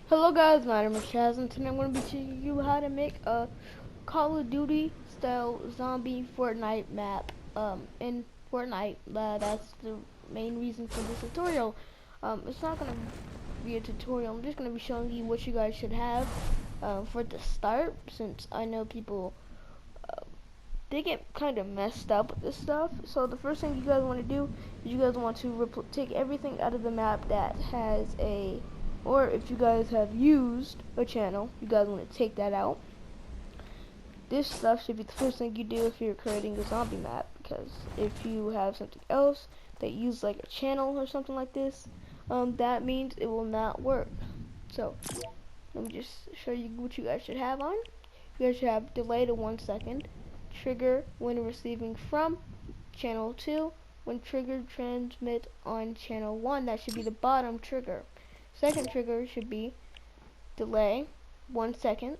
Hello guys, my name is Chaz and today I'm going to be teaching you how to make a Call of Duty style zombie Fortnite map in Fortnite. That's the main reason for this tutorial. It's not going to be a tutorial, I'm just going to be showing you what you guys should have for the start, since I know people they get kind of messed up with this stuff. So the first thing you guys want to do is you guys want to take everything out of the map that has a, or if you guys have used a channel, you guys want to take that out. This stuff should be the first thing you do if you're creating a zombie map, because if you have something else that uses like a channel or something like this, that means it will not work. So let me just show you what you guys should have on. You guys should have delay to 1 second, trigger when receiving from channel 2, when triggered transmit on channel 1. That should be the bottom trigger. Second trigger should be delay 1 second,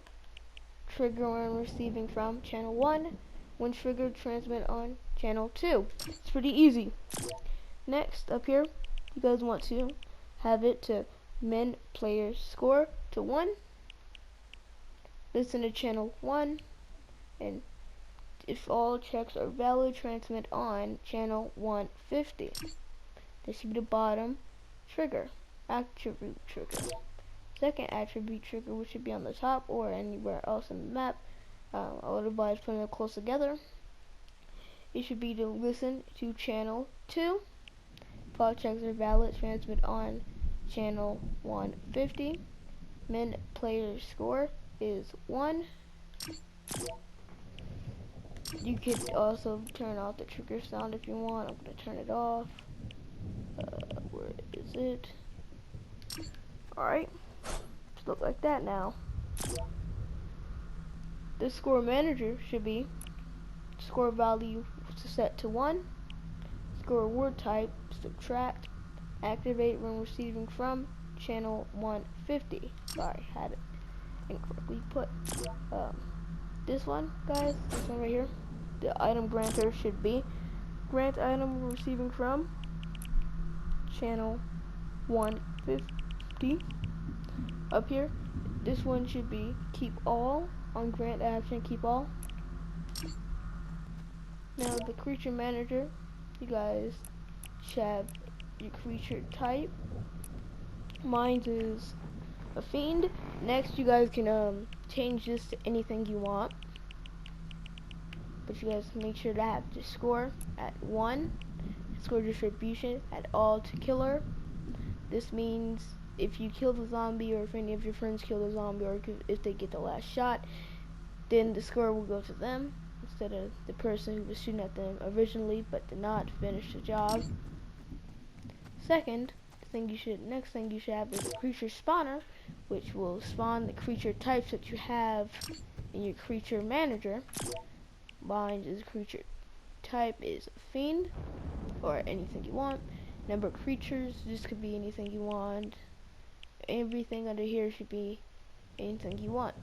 trigger when receiving from channel 1, when triggered transmit on channel 2. It's pretty easy. Next, up here, you guys want to have it to min player score to 1, listen to channel 1, and if all checks are valid, transmit on channel 150. This should be the bottom trigger, attribute trigger. Second attribute trigger, which should be on the top or anywhere else in the map, otherwise putting it close together. It should be to listen to channel 2. If all checks are valid, transmit on channel 150. Min player score is 1. You could also turn off the trigger sound if you want. I'm going to turn it off. Where is it? Alright. Just look like that now. The score manager should be score value set to 1. Score word type, subtract, activate when receiving from channel 150. Sorry, had it incorrectly put. This one, guys, this one right here, the item granter should be grant item receiving from channel 150. Up here, this one should be keep all on grant action, keep all. Now the creature manager, you guys should have your creature type. Mine is a fiend. Next, you guys can change this to anything you want, but you guys make sure to have the score at 1, score distribution at all to killer. This means if you kill the zombie, or if any of your friends kill the zombie, or if they get the last shot, then the score will go to them instead of the person who was shooting at them originally but did not finish the job. Second, next thing you should have is a creature spawner, which will spawn the creature types that you have in your creature manager. Mine is creature type is a fiend, or anything you want. Number of creatures, this could be anything you want. Everything under here should be anything you want.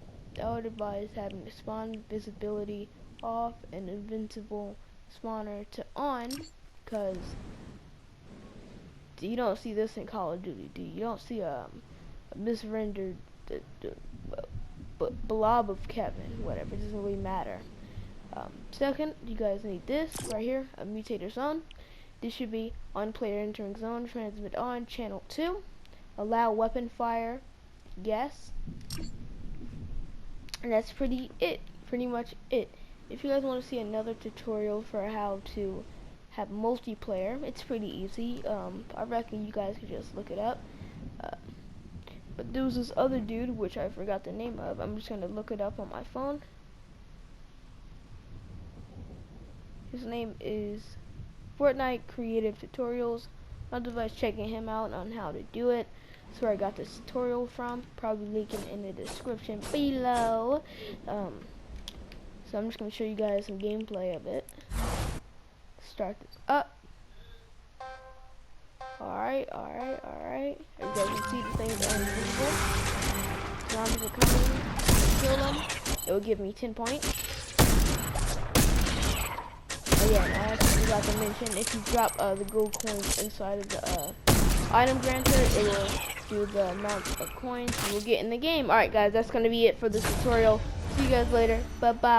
I would advise having the spawn visibility off and invincible spawner to on, because you don't see this in Call of Duty, do you? You don't see a misrendered blob of Kevin, whatever, it doesn't really matter. Second, you guys need this right here, a mutator zone. This should be on player entering zone, transmit on channel 2. Allow weapon fire, yes. And that's pretty much it. If you guys want to see another tutorial for how to have multiplayer, it's pretty easy. I reckon you guys could just look it up. But there was this other dude, which I forgot the name of. I'm just gonna look it up on my phone. His name is Fortnite Creative Tutorials. I'll advise checking him out on how to do it. That's where I got this tutorial from. Probably linking in the description below. So I'm just gonna show you guys some gameplay of it. Start this up. Alright. You guys can see the things are invisible. Zombies are coming. Kill them. It will give me 10 points. Oh yeah, and I actually forgot to mention, if you drop the gold coins inside of the item granter, it will do the amount of coins you will get in the game. Alright guys, that's going to be it for this tutorial. See you guys later. Bye bye.